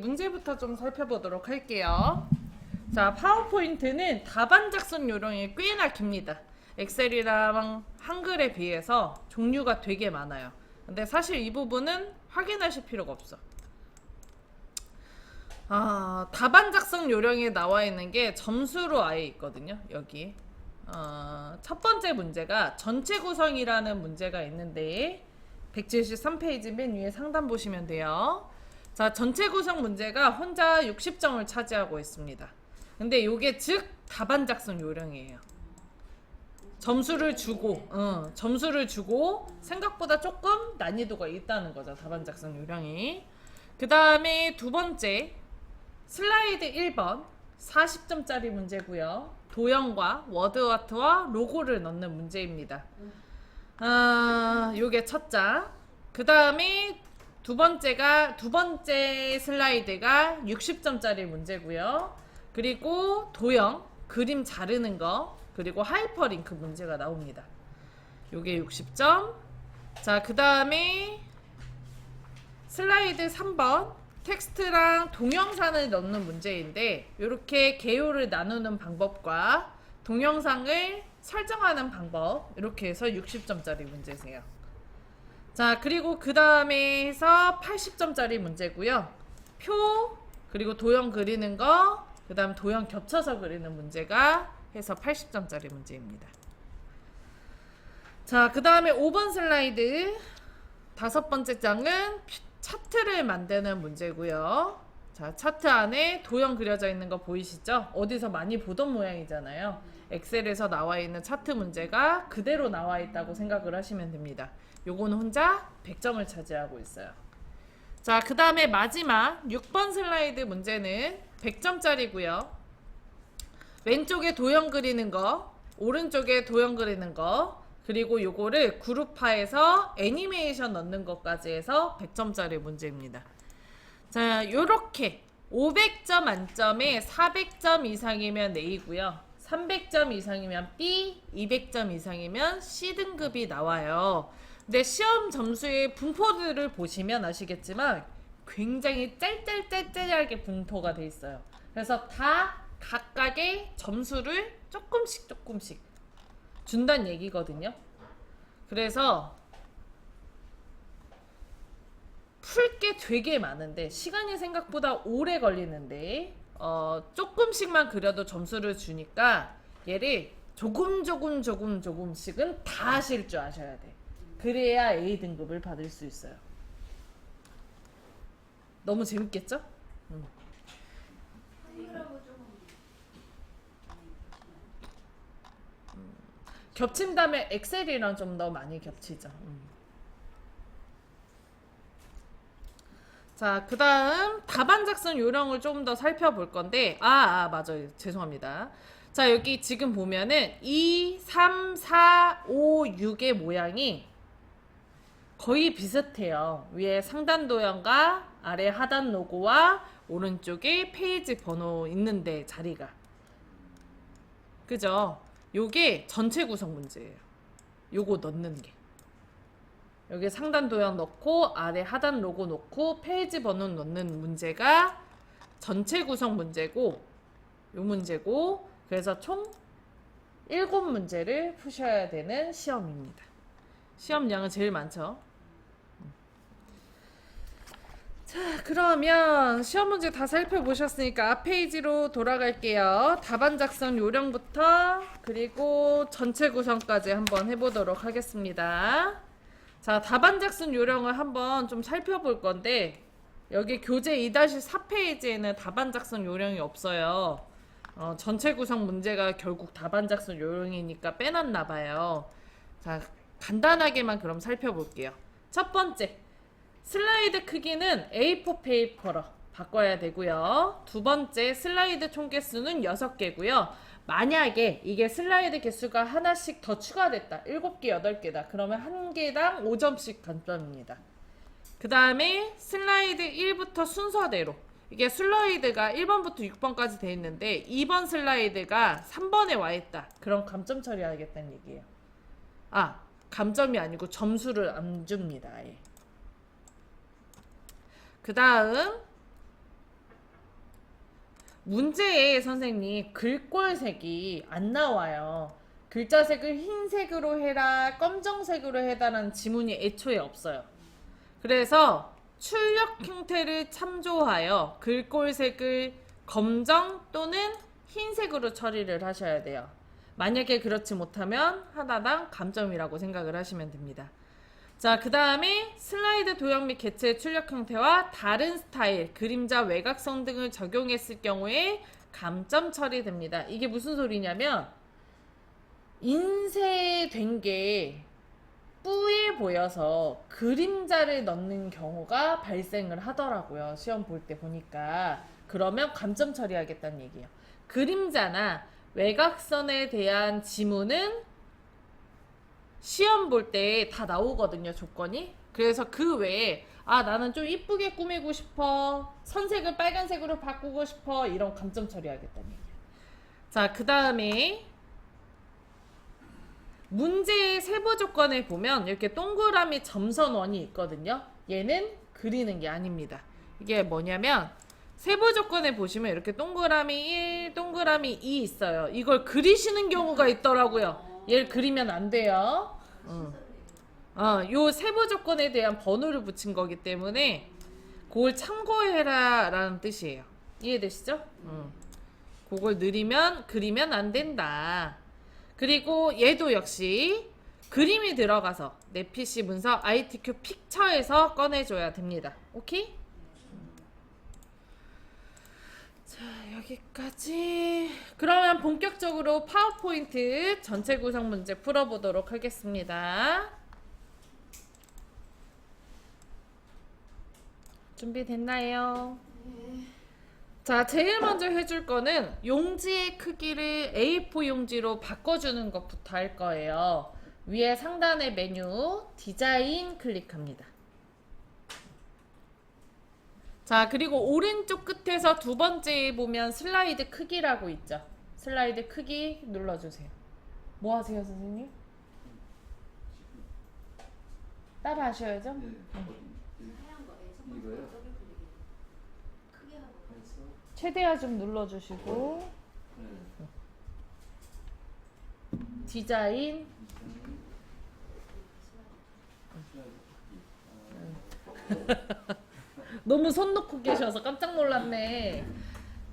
문제부터 좀 살펴보도록 할게요. 자, 파워포인트는 답안 작성 요령이 꽤나 깁니다. 엑셀이랑 한글에 비해서 종류가 되게 많아요. 근데 사실 이 부분은 확인하실 필요가 없어. 답안 작성 요령에 나와 있는 게 점수로 아예 있거든요. 여기. 첫 번째 문제가 전체 구성이라는 문제가 있는데 173페이지 맨 위에 상단 보시면 돼요. 자, 전체 구성 문제가 혼자 60점을 차지하고 있습니다. 근데 이게 즉 답안 작성 요령이에요. 점수를 주고 생각보다 조금 난이도가 있다는 거죠. 답안 작성 요령이. 그 다음에 두 번째 슬라이드 1번 40점짜리 문제고요. 도형과 워드아트와 로고를 넣는 문제입니다. 요게 첫 장. 그 다음에 두 번째 슬라이드가 60점짜리 문제고요. 그리고 도형, 그림 자르는 거, 그리고 하이퍼링크 문제가 나옵니다. 요게 60점. 자, 그 다음에 슬라이드 3번 텍스트랑 동영상을 넣는 문제인데 이렇게 개요를 나누는 방법과 동영상을 설정하는 방법 이렇게 해서 60점짜리 문제세요. 자, 그리고 그 다음에 해서 80점짜리 문제고요. 표 그리고 도형 그리는 거 그 다음 도형 겹쳐서 그리는 문제가 해서 80점짜리 문제입니다. 자, 그 다음에 5번 슬라이드 다섯 번째 장은 차트를 만드는 문제고요. 자, 차트 안에 도형 그려져 있는 거 보이시죠? 어디서 많이 보던 모양이잖아요. 엑셀에서 나와 있는 차트 문제가 그대로 나와 있다고 생각을 하시면 됩니다. 요거는 혼자 100점을 차지하고 있어요. 자, 그 다음에 마지막 6번 슬라이드 문제는 100점짜리고요. 왼쪽에 도형 그리는 거, 오른쪽에 도형 그리는 거, 그리고 요거를 그룹화해서 애니메이션 넣는 것까지 해서 100점짜리 문제입니다. 자, 요렇게 500점 만점에 400점 이상이면 A고요. 300점 이상이면 B, 200점 이상이면 C 등급이 나와요. 근데 시험 점수의 분포들을 보시면 아시겠지만 굉장히 짤짤짤짤하게 분포가 돼 있어요. 그래서 다 각각의 점수를 조금씩 준다는 얘기거든요. 그래서 풀 게 되게 많은데 시간이 생각보다 오래 걸리는데 조금씩만 그려도 점수를 주니까 얘를 조금씩은 다 하실 줄 아셔야 돼. 그래야 A 등급을 받을 수 있어요. 너무 재밌겠죠? 겹친 다음에 엑셀이랑 좀 더 많이 겹치죠. 자, 그 다음 답안 작성 요령을 좀 더 살펴볼 건데 맞아요. 죄송합니다. 자, 여기 지금 보면은 2, 3, 4, 5, 6의 모양이 거의 비슷해요. 위에 상단 도형과 아래 하단 로고와 오른쪽에 페이지 번호 있는데 자리가. 그죠? 요게 전체 구성 문제예요. 요거 넣는 게. 여기 상단 도형 넣고 아래 하단 로고 넣고 페이지 번호 넣는 문제가 전체 구성 문제고 요 문제고 그래서 총 7문제를 푸셔야 되는 시험입니다. 시험량은 제일 많죠. 자, 그러면 시험 문제 다 살펴보셨으니까 앞 페이지로 돌아갈게요. 답안 작성 요령부터 그리고 전체 구성까지 한번 해보도록 하겠습니다. 자, 답안 작성 요령을 한번 좀 살펴볼 건데 여기 교재 2-4페이지에는 답안 작성 요령이 없어요. 전체 구성 문제가 결국 답안 작성 요령이니까 빼놨나 봐요. 자, 간단하게만 그럼 살펴볼게요. 첫 번째, 슬라이드 크기는 A4 페이퍼로 바꿔야 되고요. 두 번째, 슬라이드 총 개수는 6개고요. 만약에 이게 슬라이드 개수가 하나씩 더 추가됐다. 7개, 8개다. 그러면 한 개당 5점씩 감점입니다. 그 다음에 슬라이드 1부터 순서대로 이게 슬라이드가 1번부터 6번까지 돼 있는데 2번 슬라이드가 3번에 와 있다. 그럼 감점 처리하겠다는 얘기예요. 감점이 아니고 점수를 안 줍니다. 그 다음 문제에 선생님 글꼴색이 안 나와요. 글자색을 흰색으로 해라, 검정색으로 해라라는 지문이 애초에 없어요. 그래서 출력 형태를 참조하여 글꼴색을 검정 또는 흰색으로 처리를 하셔야 돼요. 만약에 그렇지 못하면 하나당 감점이라고 생각을 하시면 됩니다. 자, 그 다음에 슬라이드 도형 및 개체의 출력 형태와 다른 스타일, 그림자, 외곽선 등을 적용했을 경우에 감점 처리됩니다. 이게 무슨 소리냐면 인쇄된 게 뿌예 보여서 그림자를 넣는 경우가 발생을 하더라고요. 시험 볼 때 보니까. 그러면 감점 처리하겠다는 얘기예요. 그림자나 외곽선에 대한 지문은 시험 볼 때 다 나오거든요, 조건이. 그래서 그 외에 나는 좀 이쁘게 꾸미고 싶어, 선색을 빨간색으로 바꾸고 싶어, 이런 감점 처리하겠다는 얘기예요. 자, 그 다음에 문제의 세부 조건에 보면 이렇게 동그라미 점선원이 있거든요. 얘는 그리는 게 아닙니다. 이게 뭐냐면 세부 조건에 보시면 이렇게 동그라미 1, 동그라미 2 있어요. 이걸 그리시는 경우가 있더라고요. 얘를 그리면 안 돼요. 요 세부 조건에 대한 번호를 붙인 거기 때문에 그걸 참고해라 라는 뜻이에요. 이해되시죠? 그걸 그리면 안 된다. 그리고 얘도 역시 그림이 들어가서 내 PC 문서 ITQ 픽처에서 꺼내줘야 됩니다. 오케이? 자, 여기까지. 그러면 본격적으로 파워포인트 전체 구성 문제 풀어보도록 하겠습니다. 준비됐나요? 자, 제일 먼저 해줄 거는 용지의 크기를 A4 용지로 바꿔주는 것부터 할 거예요. 위에 상단의 메뉴 디자인 클릭합니다. 자, 그리고 오른쪽 끝에서 두 번째에 보면 슬라이드 크기라고 있죠. 슬라이드 크기 눌러주세요. 뭐 하세요, 선생님? 따라 하셔야죠. 이거요? 최대화 좀 눌러주시고 디자인 너무 손 놓고 계셔서 깜짝 놀랐네.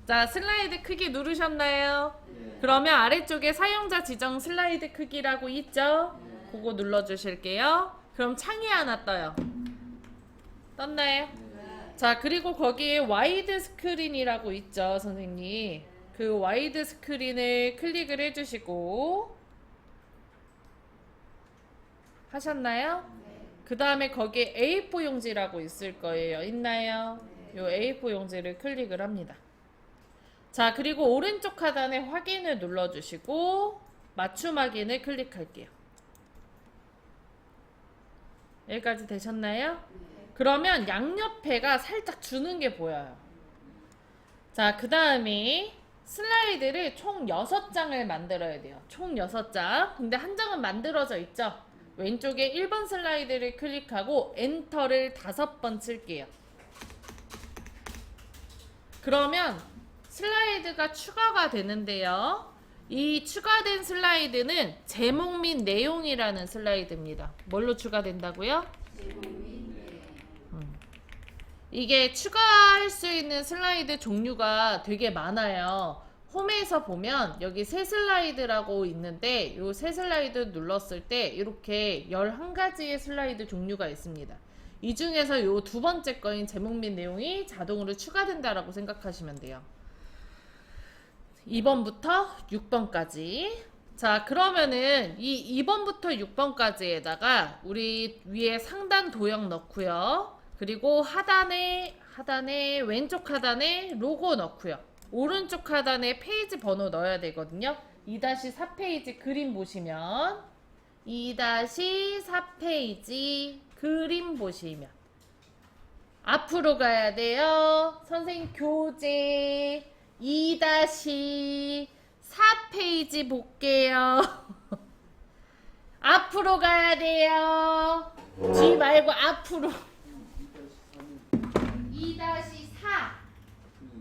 자, 슬라이드 크기 누르셨나요? 그러면 아래쪽에 사용자 지정 슬라이드 크기라고 있죠? 그거 눌러주실게요. 그럼 창이 하나 떠요. 떴나요? 자, 그리고 거기에 와이드 스크린이라고 있죠, 선생님. 그 와이드 스크린을 클릭을 해주시고 하셨나요? 그 다음에 거기에 A4 용지라고 있을 거예요. 있나요? 요 A4 용지를 클릭을 합니다. 자, 그리고 오른쪽 하단에 확인을 눌러주시고 맞춤 확인을 클릭할게요. 여기까지 되셨나요? 그러면 양옆에가 살짝 주는 게 보여요. 자, 그 다음에 슬라이드를 총 6장을 만들어야 돼요. 총 6장. 근데 한 장은 만들어져 있죠? 왼쪽에 1번 슬라이드를 클릭하고 엔터를 5번 칠게요. 그러면 슬라이드가 추가가 되는데요. 이 추가된 슬라이드는 제목 및 내용이라는 슬라이드입니다. 뭘로 추가된다고요? 이게 추가할 수 있는 슬라이드 종류가 되게 많아요. 홈에서 보면 여기 새 슬라이드라고 있는데 이 새 슬라이드 눌렀을 때 이렇게 11가지의 슬라이드 종류가 있습니다. 이 중에서 이 두 번째 거인 제목 및 내용이 자동으로 추가된다라고 생각하시면 돼요. 2번부터 6번까지. 자, 그러면은 이 2번부터 6번까지에다가 우리 위에 상단 도형 넣고요. 그리고 하단에 왼쪽 하단에 로고 넣고요. 오른쪽 하단에 페이지 번호 넣어야 되거든요. 2-4페이지 그림 보시면 2-4페이지 그림 보시면 앞으로 가야 돼요. 선생님 교재 2-4페이지 볼게요. 앞으로 가야 돼요. 뒤 말고 앞으로. 2-4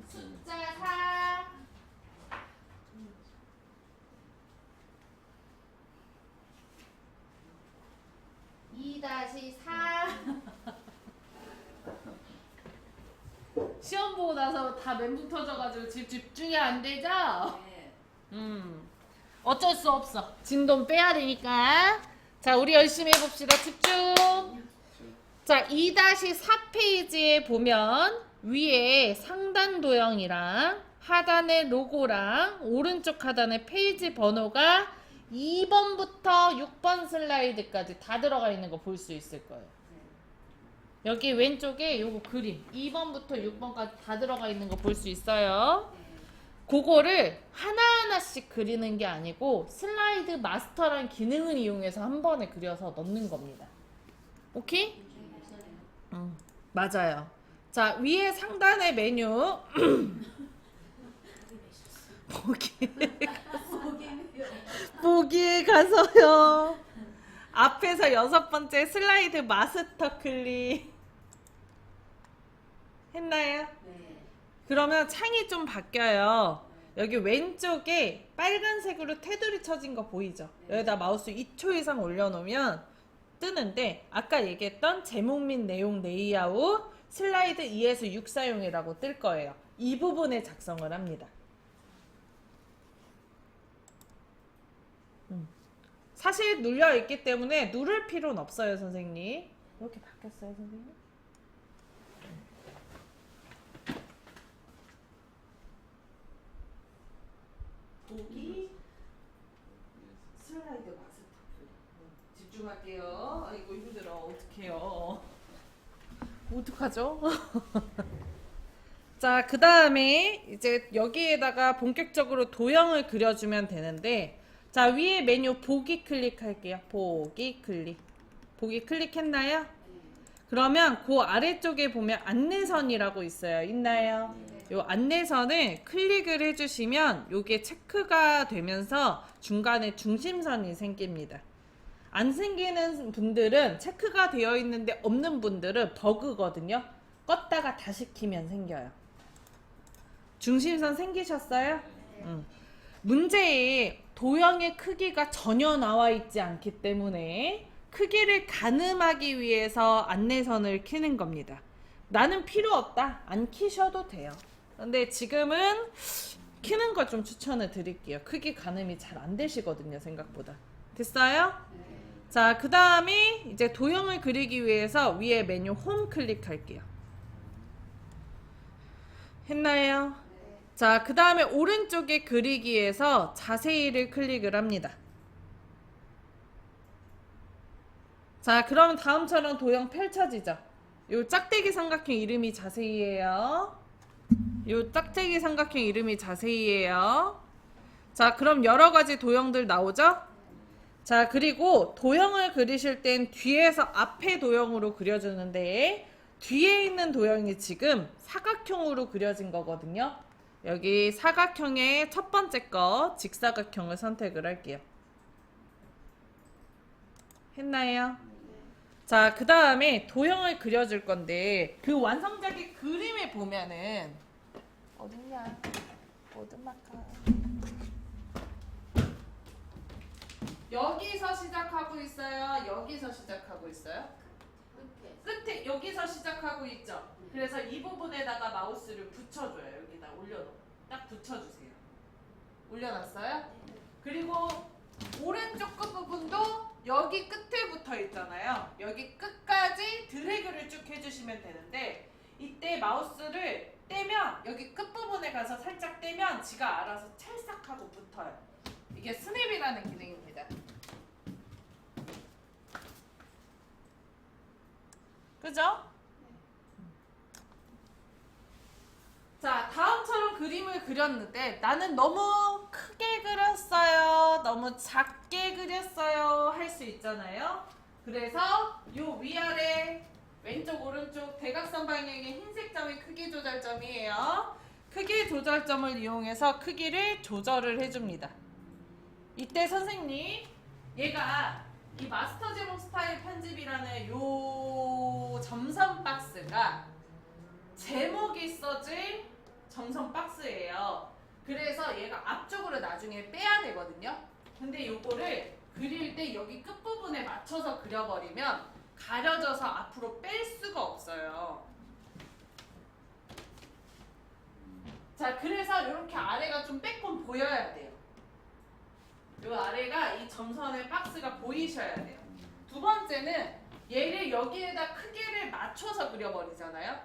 숫자 4 보고 나서 다 멘붕 터져가지고 지금 집중이 안 되죠? 어쩔 수 없어. 진돈 빼야 되니까. 자, 우리 열심히 해봅시다. 집중. 자, 2-4페이지에 보면 위에 상단 도형이랑 하단의 로고랑 오른쪽 하단의 페이지 번호가 2번부터 6번 슬라이드까지 다 들어가 있는 거 볼 수 있을 거예요. 여기 왼쪽에 요거 그림 2번부터 6번까지 다 들어가 있는 거 볼 수 있어요. 그거를 하나하나씩 그리는 게 아니고 슬라이드 마스터라는 기능을 이용해서 한 번에 그려서 넣는 겁니다. 오케이? 맞아요. 자, 위에 상단의 메뉴 보기에 가서요. 앞에서 6번째 슬라이드 마스터 클릭 했나요? 네. 그러면 창이 좀 바뀌어요. 여기 왼쪽에 빨간색으로 테두리 쳐진 거 보이죠? 여기다 마우스 2초 이상 올려놓으면 뜨는데 아까 얘기했던 제목 및 내용 레이아웃 슬라이드 2에서 6 사용이라고 뜰 거예요. 이 부분에 작성을 합니다. 사실 눌려 있기 때문에 누를 필요는 없어요, 선생님. 이렇게 바뀌었어요, 선생님? 보기 슬라이드 마스터 집중할게요. 아이고 힘들어. 어떡해요. 어떡하죠? 자, 그 다음에 이제 여기에다가 본격적으로 도형을 그려주면 되는데, 자, 위에 메뉴 보기 클릭할게요. 보기 클릭. 보기 클릭했나요? 그러면 그 아래쪽에 보면 안내선이라고 있어요. 있나요? 요 안내선을 클릭을 해주시면 요게 체크가 되면서 중간에 중심선이 생깁니다. 안 생기는 분들은 체크가 되어 있는데 없는 분들은 버그거든요. 껐다가 다시 키면 생겨요. 중심선 생기셨어요? 문제에 도형의 크기가 전혀 나와 있지 않기 때문에 크기를 가늠하기 위해서 안내선을 켜는 겁니다. 나는 필요 없다. 안 키셔도 돼요. 근데 지금은 켜는 걸 좀 추천을 드릴게요. 크기 가늠이 잘 안 되시거든요, 생각보다. 됐어요? 자, 그 다음에 이제 도형을 그리기 위해서 위에 메뉴 홈 클릭할게요. 했나요? 자, 그 다음에 오른쪽에 그리기에서 자세히를 클릭을 합니다. 자, 그럼 다음처럼 도형 펼쳐지죠? 요 짝대기 삼각형 이름이 자세히예요. 요 짝대기 삼각형 이름이 자세히예요. 자, 그럼 여러 가지 도형들 나오죠? 자, 그리고 도형을 그리실 땐 뒤에서 앞에 도형으로 그려주는데 뒤에 있는 도형이 지금 사각형으로 그려진 거거든요. 여기 사각형의 첫 번째 거 직사각형을 선택을 할게요. 했나요? 자, 그 다음에 도형을 그려줄 건데 그 완성작의 그림에 보면은 어딨냐? 보드마카 여기서 시작하고 있어요? 여기서 시작하고 있어요? 끝에 여기서 시작하고 있죠? 그래서 이 부분에다가 마우스를 붙여줘요. 여기다 올려놓고 딱 붙여주세요. 올려놨어요? 그리고 오른쪽 끝부분도 여기 끝에 붙어 있잖아요. 여기 끝까지 드래그를 쭉 해주시면 되는데 이때 마우스를 떼면 여기 끝부분에 가서 살짝 떼면 지가 알아서 찰싹하고 붙어요. 이게 스냅이라는 기능입니다. 그죠? 자, 다음처럼 그림을 그렸는데 나는 너무 크게 그렸어요, 너무 작게 그렸어요 할 수 있잖아요. 그래서 요 위아래 왼쪽 오른쪽 대각선 방향의 흰색 점이 크기 조절점이에요. 크기 조절점을 이용해서 크기를 조절을 해줍니다. 이때 선생님 얘가 이 마스터 제목 스타일 편집이라는 요 점선 박스가 제목이 써질 점선 박스예요. 그래서 얘가 앞쪽으로 나중에 빼야 되거든요. 근데 요거를 그릴 때 여기 끝부분에 맞춰서 그려버리면 가려져서 앞으로 뺄 수가 없어요. 자, 그래서 이렇게 아래가 좀 빼꼼 보여야 돼요. 이 아래가 이 점선의 박스가 보이셔야 돼요. 두 번째는 얘를 여기에다 크기를 맞춰서 그려버리잖아요.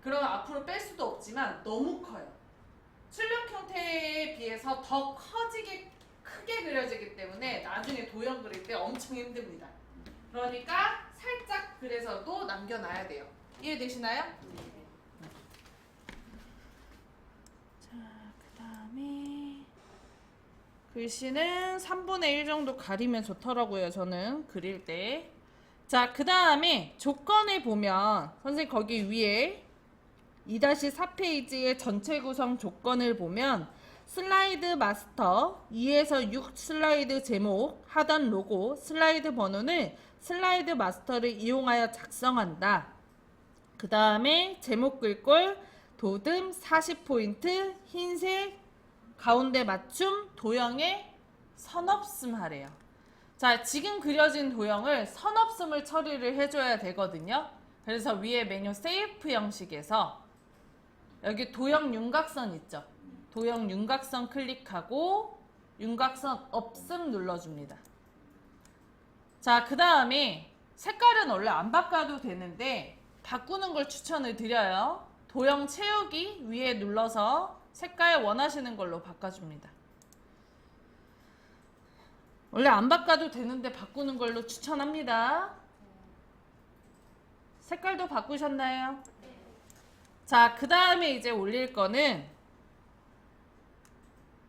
그럼 앞으로 뺄 수도 없지만 너무 커요. 출력 형태에 비해서 더 크게 그려지기 때문에 나중에 도형 그릴 때 엄청 힘듭니다. 그러니까 살짝 그래서도 남겨놔야 돼요. 이해되시나요? 자, 그 다음에 글씨는 3분의 1 정도 가리면 좋더라고요. 저는 그릴 때. 자, 그 다음에 조건을 보면 선생님 거기 위에 2-4페이지의 전체 구성 조건을 보면 슬라이드 마스터 2에서 6 슬라이드 제목, 하단 로고, 슬라이드 번호는 슬라이드 마스터를 이용하여 작성한다. 그 다음에 제목 글꼴, 도듬 40포인트, 흰색, 가운데 맞춤, 도형에 선없음 하래요. 자, 지금 그려진 도형을 선없음을 처리를 해줘야 되거든요. 그래서 위에 메뉴 세이프 형식에서 여기 도형 윤곽선 있죠? 도형 윤곽선 클릭하고 윤곽선 없음 눌러줍니다. 자, 그 다음에 색깔은 원래 안 바꿔도 되는데 바꾸는 걸 추천을 드려요. 도형 채우기 위에 눌러서 색깔 원하시는 걸로 바꿔줍니다. 원래 안 바꿔도 되는데 바꾸는 걸로 추천합니다. 색깔도 바꾸셨나요? 자, 그 다음에 이제 올릴 거는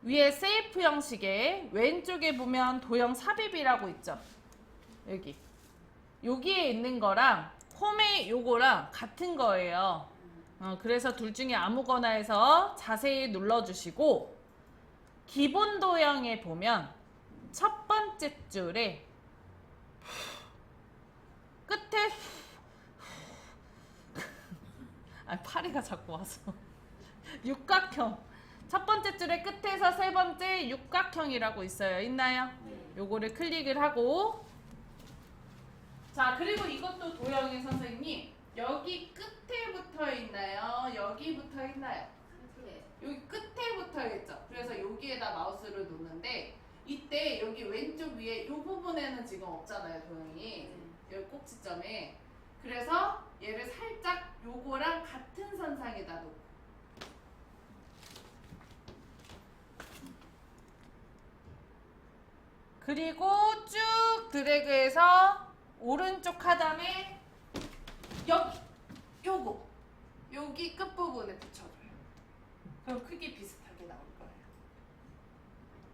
위에 세이프 형식에 왼쪽에 보면 도형 삽입이라고 있죠. 여기에 있는 거랑 홈에 요거랑 같은 거예요. 그래서 둘 중에 아무거나 해서 자세히 눌러주시고 기본 도형에 보면 첫 번째 줄에 끝에 파리가 자꾸 와서 육각형 첫 번째 줄의 끝에서 세 번째 육각형이라고 있어요. 있나요? 요거를 클릭을 하고 자, 그리고 이것도 도형의 선생님 여기 끝에 붙어 있나요? 여기 붙어 있나요? 여기 끝에 붙어 있죠. 그래서 여기에다 마우스를 놓는데 이때 여기 왼쪽 위에 이 부분에는 지금 없잖아요, 도형이. 여기 꼭지점에. 그래서 얘를 살짝 요거랑 같은 선상에다 놓고 그리고 쭉 드래그해서 오른쪽 하단에 요거 여기 끝부분에 붙여줘요. 그럼 크기 비슷하게 나올 거예요.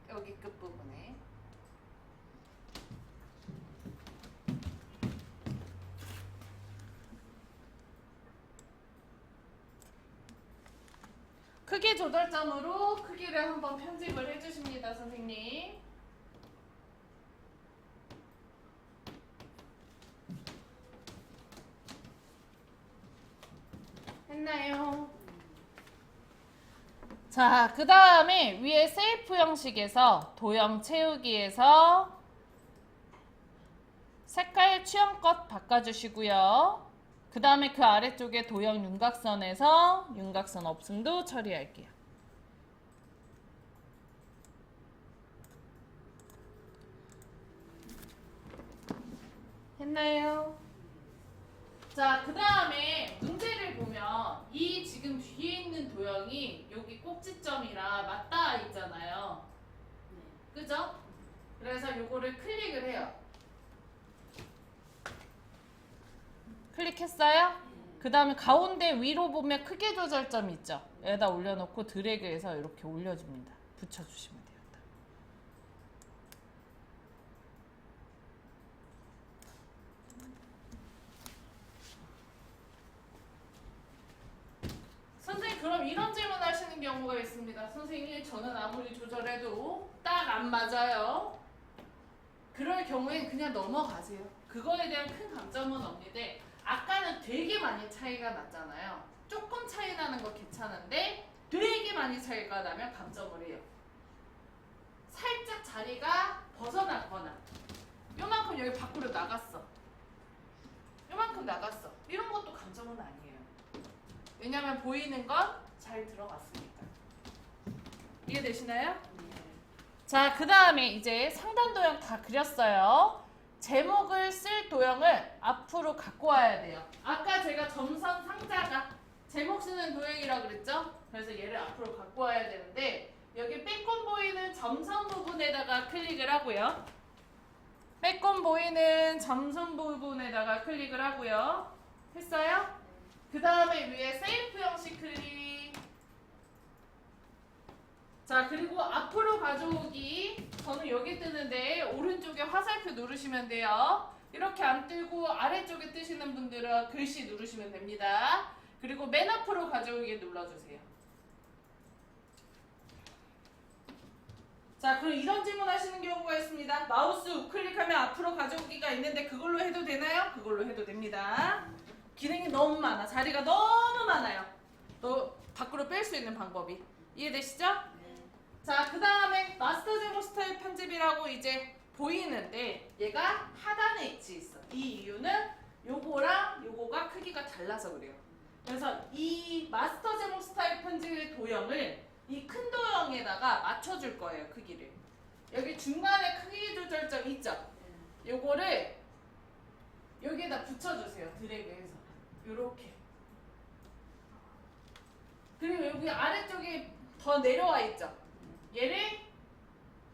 여기 끝부분에 크기 조절점으로 크기를 한번 편집을 해주십니다, 선생님. 했나요? 자, 그 다음에 위에 세이프 형식에서 도형 채우기에서 색깔 취향껏 바꿔주시고요. 그 다음에 그 아래쪽에 도형 윤곽선에서 윤곽선 없음도 처리할게요. 했나요? 자, 그 다음에 문제를 보면 이 지금 뒤에 있는 도형이 여기 꼭지점이라 맞닿아 있잖아요. 그죠? 그래서 요거를 클릭을 해요. 클릭했어요? 그 다음에 가운데 위로 보면 크기 조절점 있죠? 여기다 올려놓고 드래그해서 이렇게 올려줍니다. 붙여주시면 돼요. 선생님, 그럼 이런 질문 하시는 경우가 있습니다. 선생님, 저는 아무리 조절해도 딱 안 맞아요. 그럴 경우엔 그냥 넘어가세요. 그거에 대한 큰 감점은 없는데 아까는 되게 많이 차이가 났잖아요. 조금 차이 나는 거 괜찮은데 되게 많이 차이가 나면 감점을 해요. 살짝 자리가 벗어났거나 요만큼 여기 밖으로 나갔어. 요만큼 나갔어. 이런 것도 감점은 아니에요. 왜냐면 보이는 건 잘 들어갔으니까. 이해되시나요? 자, 그 다음에 이제 상단 도형 다 그렸어요. 제목을 쓸 도형을 앞으로 갖고 와야 돼요. 아까 제가 점선 상자가 제목 쓰는 도형이라고 그랬죠? 그래서 얘를 앞으로 갖고 와야 되는데 여기 빼꼼 보이는 점선 부분에다가 클릭을 하고요. 빼꼼 보이는 점선 부분에다가 클릭을 하고요. 했어요? 그 다음에 위에 세이프 형식 클릭. 자, 그리고 앞으로 가져오기. 저는 여기 뜨는데 오른쪽에 화살표 누르시면 돼요. 이렇게 안 뜨고 아래쪽에 뜨시는 분들은 글씨 누르시면 됩니다. 그리고 맨 앞으로 가져오기 눌러주세요. 자, 그럼 이런 질문 하시는 경우가 있습니다. 마우스 우클릭하면 앞으로 가져오기가 있는데 그걸로 해도 되나요? 그걸로 해도 됩니다. 기능이 너무 많아. 자리가 너무 많아요. 또 밖으로 뺄 수 있는 방법이. 이해되시죠? 자, 그 다음에 마스터 제목 스타일 편집이라고 이제 보이는데 얘가 하단에 위치해 있어. 이 이유는 요거랑 요거가 크기가 달라서 그래요. 그래서 이 마스터 제목 스타일 편집의 도형을 이 큰 도형에다가 맞춰줄 거예요. 크기를. 여기 중간에 크기 조절점 있죠? 요거를 여기에다 붙여주세요. 드래그해서 요렇게. 그리고 여기 아래쪽에 더 내려와 있죠? 얘를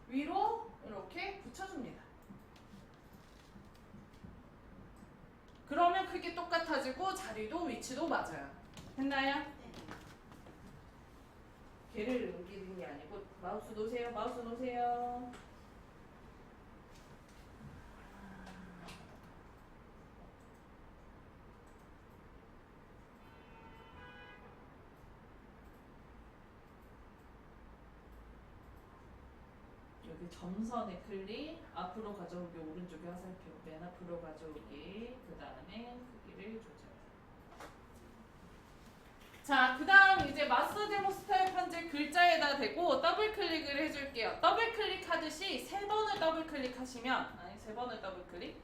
위로 이렇게 붙여줍니다. 그러면 크기 똑같아지고 자리도 위치도 맞아요. 됐나요? 걔를 옮기는 게 아니고 마우스 놓으세요. 마우스 놓으세요. 여기 점선에 클릭, 앞으로 가져오기 오른쪽에 화살표, 맨 앞으로 가져오기, 그 다음에 크기를 조절. 자, 그 다음 이제 마스터 제목 스타일 편집 글자에다 대고 더블 클릭을 해줄게요. 더블 클릭 하듯이 3번을 더블 클릭하시면, 아니 3번을 더블 클릭?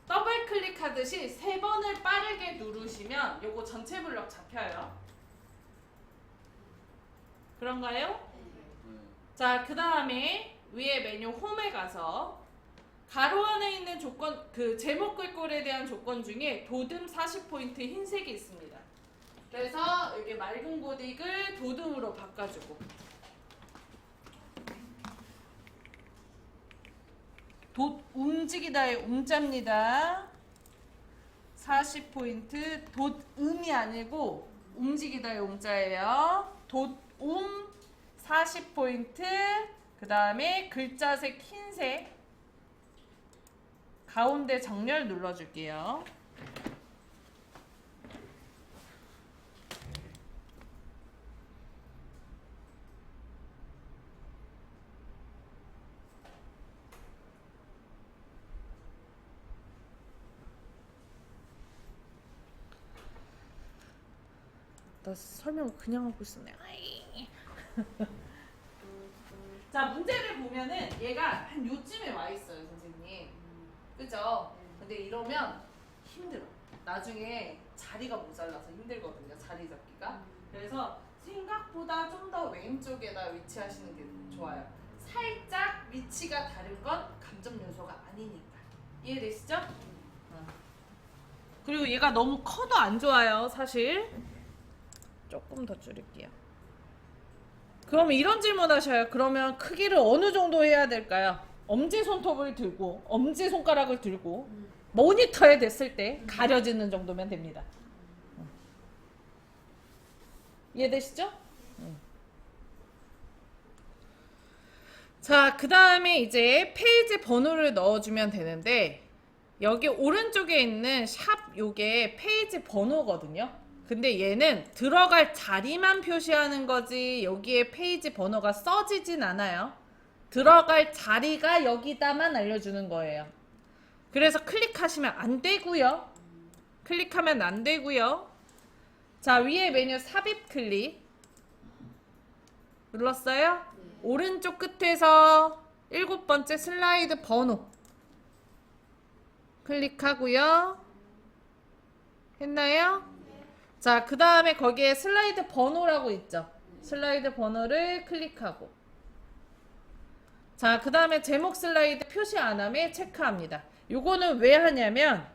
더블 클릭 하듯이 3번을 빠르게 누르시면 요거 전체 블럭 잡혀요. 그런가요? 자, 그 다음에 위에 메뉴 홈에 가서 가로 안에 있는 조건, 그 제목 글꼴에 대한 조건 중에 도듬 40포인트 흰색이 있습니다. 그래서 여기 맑은 고딕을 도듬으로 바꿔주고 움직이다의 움자입니다. 40포인트 돛음이 아니고 움직이다의 움자예요. 돛음 40포인트. 그 다음에 글자색 흰색 가운데 정렬 눌러줄게요. 나 설명 그냥 하고 있었네. 자, 문제를 보면은 얘가 한 요쯤에 와 있어요, 선생님. 그죠? 근데 이러면 힘들어. 나중에 자리가 모자라서 힘들거든요, 자리 잡기가. 그래서 생각보다 좀 더 왼쪽에다 위치하시는 게 좋아요. 살짝 위치가 다른 건 감점 요소가 아니니까. 이해되시죠? 그리고 얘가 너무 커도 안 좋아요, 사실. 조금 더 줄일게요. 그럼 이런 질문 하셔요. 그러면 크기를 어느 정도 해야 될까요? 엄지손톱을 들고 엄지손가락을 들고 모니터에 댔을 때 가려지는 정도면 됩니다. 이해되시죠? 자, 그 다음에 이제 페이지 번호를 넣어주면 되는데 여기 오른쪽에 있는 샵 요게 페이지 번호거든요. 근데 얘는 들어갈 자리만 표시하는 거지 여기에 페이지 번호가 써지진 않아요. 들어갈 자리가 여기다만 알려주는 거예요. 그래서 클릭하시면 안 되고요. 클릭하면 안 되고요. 자, 위에 메뉴 삽입 클릭 눌렀어요? 오른쪽 끝에서 7번째 슬라이드 번호 클릭하고요. 했나요? 자, 그 다음에 거기에 슬라이드 번호라고 있죠. 슬라이드 번호를 클릭하고, 자, 그 다음에 제목 슬라이드 표시 안 함에 체크합니다. 요거는 왜 하냐면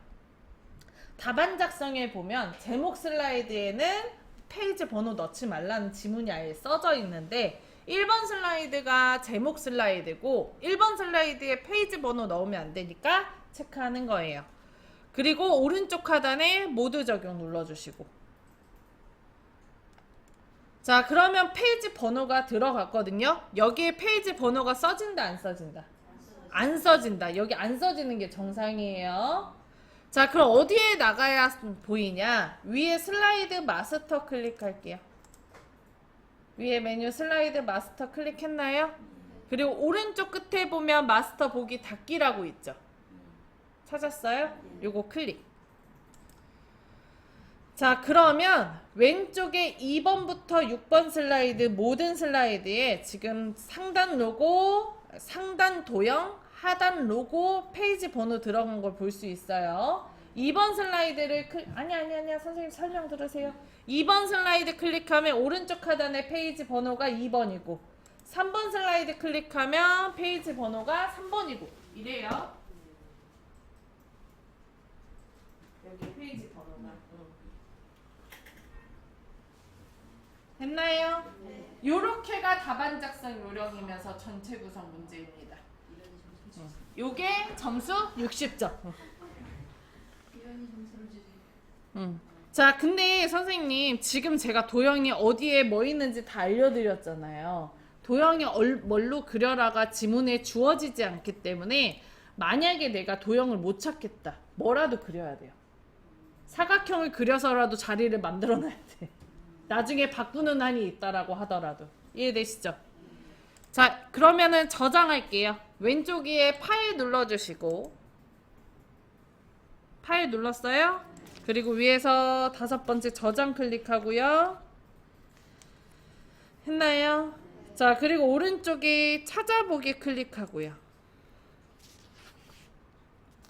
답안 작성에 보면 제목 슬라이드에는 페이지 번호 넣지 말라는 지문이 아예 써져 있는데 1번 슬라이드가 제목 슬라이드고 1번 슬라이드에 페이지 번호 넣으면 안 되니까 체크하는 거예요. 그리고 오른쪽 하단에 모두 적용 눌러주시고, 자, 그러면 페이지 번호가 들어갔거든요. 여기에 페이지 번호가 써진다 안 써진다? 안 써진다. 여기 안 써지는 게 정상이에요. 자, 그럼 어디에 나가야 보이냐? 위에 슬라이드 마스터 클릭할게요. 위에 메뉴 슬라이드 마스터 클릭했나요? 그리고 오른쪽 끝에 보면 마스터 보기 닫기라고 있죠. 찾았어요? 요거 클릭. 자, 그러면 왼쪽에 2번부터 6번 슬라이드 모든 슬라이드에 지금 상단 로고, 상단 도형, 하단 로고, 페이지 번호 들어간 걸 볼 수 있어요. 2번 슬라이드를 아니야 선생님 설명 들으세요. 2번 슬라이드 클릭하면 오른쪽 하단에 페이지 번호가 2번이고 3번 슬라이드 클릭하면 페이지 번호가 3번이고 이래요. 여기 페이지 번호가 됐나요? 요렇게가 답안 작성 요령이면서 전체 구성 문제입니다. 요게 점수 60점. 자, 근데 선생님 지금 제가 도형이 어디에 뭐 있는지 다 알려드렸잖아요. 도형이 뭘로 그려라가 지문에 주어지지 않기 때문에 만약에 내가 도형을 못 찾겠다, 뭐라도 그려야 돼요. 사각형을 그려서라도 자리를 만들어 놔야 돼. 나중에 바꾸는 한이 있다라고 하더라도. 이해되시죠? 자, 그러면은 저장할게요. 왼쪽 위에 파일 눌러주시고, 파일 눌렀어요? 그리고 위에서 5번째 저장 클릭하고요. 했나요? 자, 그리고 오른쪽에 찾아보기 클릭하고요.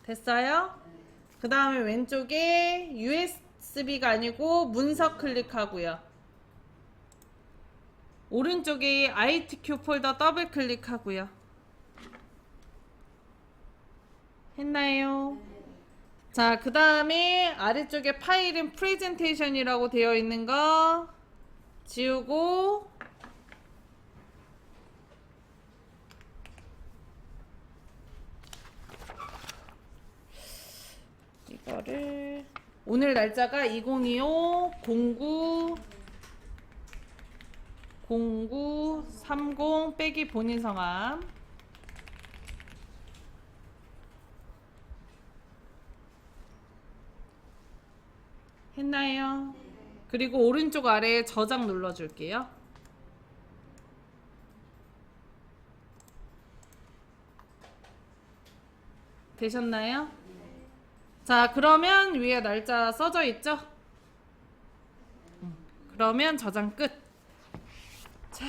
됐어요? 그 다음에 왼쪽에 USB가 아니고 문서 클릭하고요. 오른쪽에 ITQ 폴더 더블 클릭하고요. 했나요? 자, 그 다음에 아래쪽에 파일은 프레젠테이션이라고 되어 있는 거 지우고, 이거를 오늘 날짜가 2025 0930 빼기 본인 성함. 했나요? 그리고 오른쪽 아래에 저장 눌러줄게요. 되셨나요? 자, 그러면 위에 날짜 써져 있죠? 그러면 저장 끝. 자.